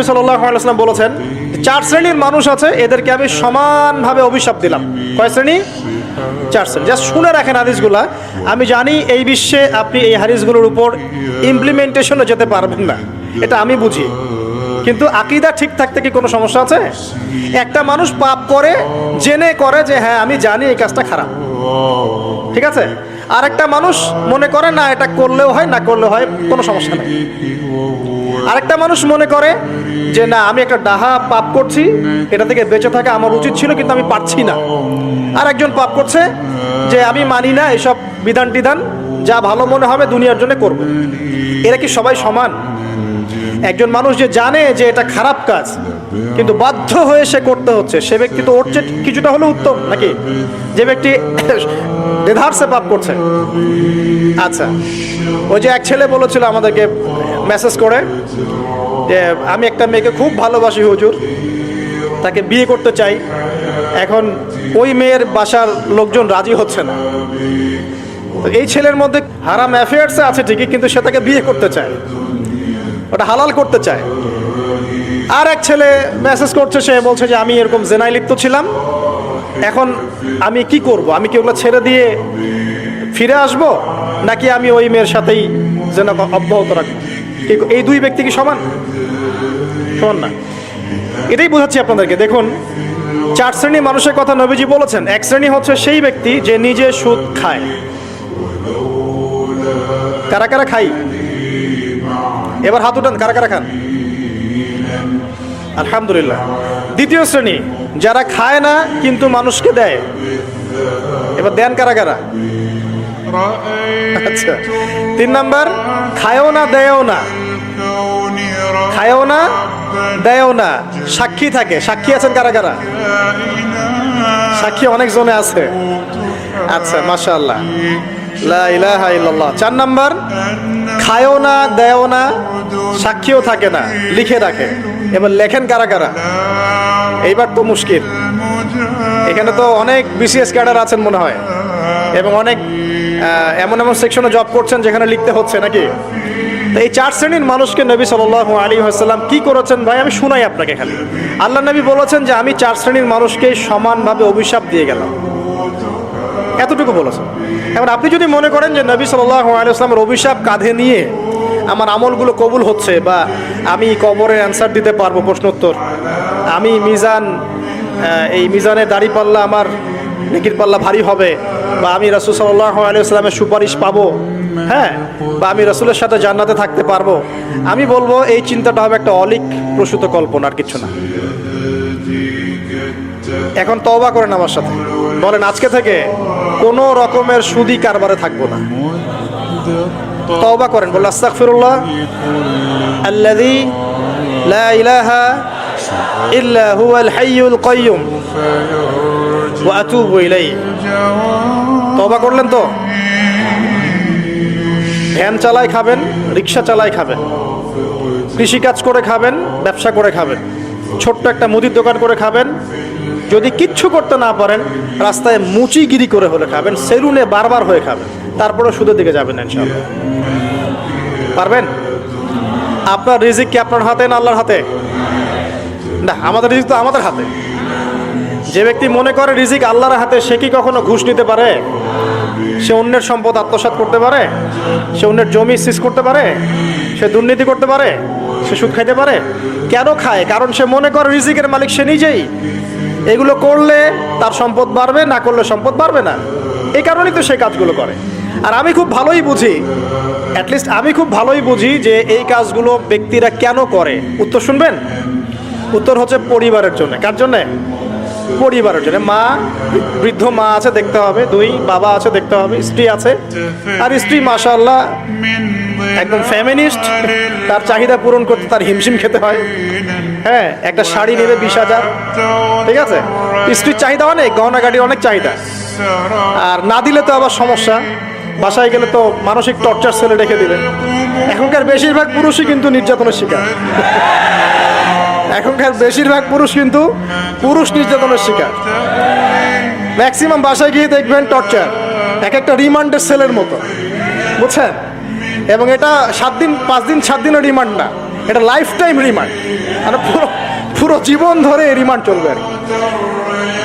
সাল্লাল্লাহু আলাইহি ওয়াসাল্লাম বলেছেন, 4 শ্রেণীর মানুষ আছে, এদেরকে আমি সমানভাবে অভিশাপ দিলাম। কয় শ্রেণী? 4 শ্রেণী। জাস্ট শুনে রাখেন হাদিসগুলা। আমি জানি এই বিশ্বে আপনি এই হাদিসগুলোর উপর ইমপ্লিমেন্টেশনে যেতে পারবেন না, এটা আমি বুঝি, কিন্তু আকীদা ঠিক থাকতে কি কোনো সমস্যা আছে? একটা মানুষ পাপ করে, জেনে করে যে হ্যাঁ আমি জানি এই কাজটা খারাপ, ঠিক আছে। আর একটা মানুষ মনে করে না এটা করলেও হয়, না করলেও হয়, কোনো সমস্যা নেই। আরেকটা মানুষ মনে করে যে না আমি একটা ডাহা পাপ করছি, এটা থেকে বেঁচে থাকা আমার উচিত ছিল কিন্তু আমি পারছি না। আর একজন পাপ করছে যে আমি মানি না এসব বিধান টিধান, যা ভালো মনে হবে দুনিয়ার জন্য করব। এরা কি সবাই সমান? একজন মানুষ যে জানে যে এটা খারাপ কাজ কিন্তু বাধ্য হয়ে সে করতে হচ্ছে, সে ব্যক্তি তো ওর চেয়ে কিছুটা হলেও উত্তম নাকি যে ব্যক্তি বেধারসে পাপ করছে? আচ্ছা, ওই যে এক ছেলে বলেছিল আমাদেরকে মেসেজ করে যে আমি একটা মেয়েকে খুব ভালোবাসি হুজুর, তাকে বিয়ে করতে চাই, এখন ওই মেয়ের বাসার লোকজন রাজি হচ্ছে না। তো এই ছেলের মধ্যে হারাম অ্যাফেয়ার্সে আছে ঠিকই, কিন্তু সে তাকে বিয়ে করতে চায়, ওটা হালাল করতে চায়। আর এক ছেলে মেসেজ করছে, সে বলছে যে আমি এরকম জেনায় লিপ্ত ছিলাম, এখন আমি কি করব? আমি কি ওগুলো ছেড়ে দিয়ে ফিরে আসব, নাকি আমি ওই মেয়ের সাথেই জেনা অব্যাহত রাখবো? এই দুই ব্যক্তি কি সমান? সমান না। এটাই বোঝাচ্ছি আপনাদেরকে। দেখুন, 4 শ্রেণীর মানুষের কথা নবীজি বলেছেন। এক শ্রেণী হচ্ছে সেই ব্যক্তি যে নিজে সুদ খায়। কারা কারা খাই? এবার হাত উঠান, কারা কারা খান? আলহামদুলিল্লাহ। দ্বিতীয় শ্রেণী যারা খায় না কিন্তু মানুষকে দেয়। এবার দেন কারা কারা? আচ্ছা। 3 নাম্বার, খায়ও না দেয়ও না। খায়ও না দেয়ও না, সাক্ষী থাকে। সাক্ষী আছেন কারা কারা? সাক্ষী অনেক জনে আছে। আচ্ছা, মাশাআল্লাহ, লা ইলাহা ইল্লাল্লাহ। 4 নাম্বার, খায়ও না দেয়ও না, সাক্ষীও থাকে না, লিখে রাখে। এবার লেখেন কারা কারা? এইবার তো মুশকিল। এখানে তো অনেক বিসিএস ক্যাডার আছেন মনে হয়, এবং অনেক এমন এমন সেকশনে জব করছেন যেখানে লিখতে হচ্ছে নাকি। তো এই 4 শ্রেণীর মানুষকে নবী সাল্লাল্লাহু আলাইহি ওয়াসাল্লাম কি করেছেন ভাই, আমি শুনাই আপনাকে খালি। আল্লাহ নবী বলেছেন যে আমি 4 শ্রেণীর মানুষকে সমানভাবে অভিশাপ দিয়ে গেলাম, এতটুকু বলেছেন। এখন আপনি যদি মনে করেন যে নবী সাল্লাল্লাহু আলাইহি ওয়াসাল্লামের অভিশাপ কাঁধে নিয়ে আমার আমলগুলো কবুল হচ্ছে, বা আমি কবরের অ্যান্সার দিতে পারবো, প্রশ্নোত্তর, আমি মিজান, এই মিজানের দাড়ি পাল্লা আমার নেকির পাল্লা ভারী হবে, বা আমি রাসূল সাল্লাল্লাহু আলাইহি ওয়াসাল্লামের সুপারিশ পাবো, হ্যাঁ, বা আমি রাসূলের সাথে জান্নাতে থাকতে পারবো, আমি বলবো এই চিন্তাটা হবে একটা অলিক প্রসূত কল্পনা, আর কিছু না। এখন তওবা করেন আমার সাথে, বলেন আজকে থেকে কোনো রকমের সুদি কারবারে থাকবো না। তওবা করেন, বলেন আস্তাগফিরুল্লাহ আল্লাযী লা ইলাহা ইল্লা হুয়াল হাইয়ুল কাইয়্যুম ওয়া আতুবু ইলাইহি। তওবা করলেন তো? ভ্যান চালায় খাবেন, রিক্সা চালায় খাবেন, কৃষিকাজ করে খাবেন, ব্যবসা করে খাবেন, ছোট্ট একটা মুদির দোকান করে খাবেন, যদি কিচ্ছু করতে না পারেন রাস্তায় মুচিগিরি করে হলে খাবেন, সেলুনে বারবার হয়ে খাবেন, তারপরে সুদের দিকে যাবেন ইনশাআল্লাহ। পারবেন? আপনার রিজিক কি আপনার হাতে না আল্লাহর হাতে? না, আমাদের রিজিক তো আমাদের হাতে। যে ব্যক্তি মনে করে রিজিক আল্লাহর হাতে, সে কি কখনো ঘুষ নিতে পারে? সে অন্যের সম্পদ আত্মসাৎ করতে পারে? সে অন্যের জমি সিজ করতে পারে? সে দুর্নীতি করতে পারে? সে সুদ খাইতে পারে? কেন খায়? কারণ সে মনে করে রিজিকের মালিক সে নিজেই। এগুলো করলে তার সম্পদ বাড়বে, না করলে সম্পদ বাড়বে না, এই কারণেই তো সে কাজগুলো করে। আর আমি খুব ভালোই বুঝি, অ্যাটলিস্ট আমি খুব ভালোই বুঝি যে এই কাজগুলো ব্যক্তিরা কেন করে। উত্তর শুনবেন? উত্তর হচ্ছে পরিবারের জন্য। কার জন্যে? পরিবারের জন্য। মা, বৃদ্ধ মা আছে দেখতে হবে, 2 বাবা আছে দেখতে হবে, স্ত্রী আছে, আর স্ত্রী মাশাআল্লাহ একদম ফেমিনিস্ট, তার চাহিদা পূরণ করতে তার হিমশিম খেতে হয়। হ্যাঁ, একটা শাড়ি নেবে 20,000, ঠিক আছে, স্ত্রীর চাহিদা অনেক, গহনাগাড়ির অনেক চাহিদা, আর না দিলে তো আবার সমস্যা, বাসায় গেলে তো মানসিক টর্চার সেলে রেখে দিবে। এখনকার বেশিরভাগ পুরুষই কিন্তু নির্যাতনের শিকার। এখনকার বেশিরভাগ পুরুষ কিন্তু পুরুষ নির্যাতনের শিকার। ম্যাক্সিমাম বাসায় গিয়ে দেখবেন টর্চার, এক একটা রিমান্ডের সেলের মতো, বুঝছেন? এবং এটা 7 দিন 5 দিন 7 দিনের রিমান্ড না, এটা লাইফ টাইম রিমান্ড, মানে পুরো পুরো জীবন ধরে রিমান্ড চলবে আর কি।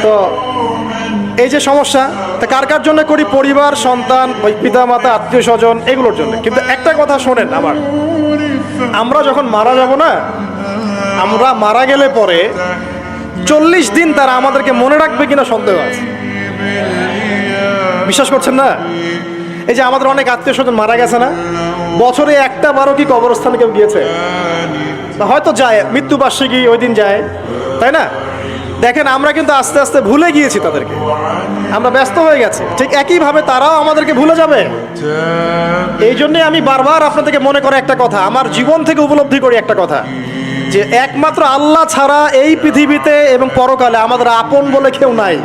তো এই যে সমস্যা, তা কার কার জন্য করি? পরিবার, সন্তান, পিতা মাতা, আত্মীয় স্বজন, এগুলোর জন্য। কিন্তু একটা কথা শোনেন আমার, আমরা যখন মারা যাব না, আমরা মারা গেলে পরে 40 দিন তারা আমাদেরকে মনে রাখবে কিনা সন্দেহ আছে। বিশ্বাস করছেন না? এই যে আমাদের অনেক আত্মীয় স্বজন মারা গেছে না, বছরে একটা বারও কি কবরস্থানে কেউ গিয়েছে? হয়তো যায়, মৃত্যুবার্ষিকী ওই দিন যায়, তাই না? দেখেন আমরা কিন্তু আস্তে আস্তে ভুলে গিয়েছি তাদেরকে, আমরা ব্যস্ত হয়ে গেছি। ঠিক একইভাবে তারাও আমাদেরকে ভুলে যাবে। এই জন্যে আমি বারবার আপনাদেরকে মনে করে একটা কথা, আমার জীবন থেকে উপলব্ধি করি একটা কথা, যে একমাত্র আল্লাহ ছাড়া এই পৃথিবীতে এবং পরকালে আমাদের আপন বলে কেউ নাই।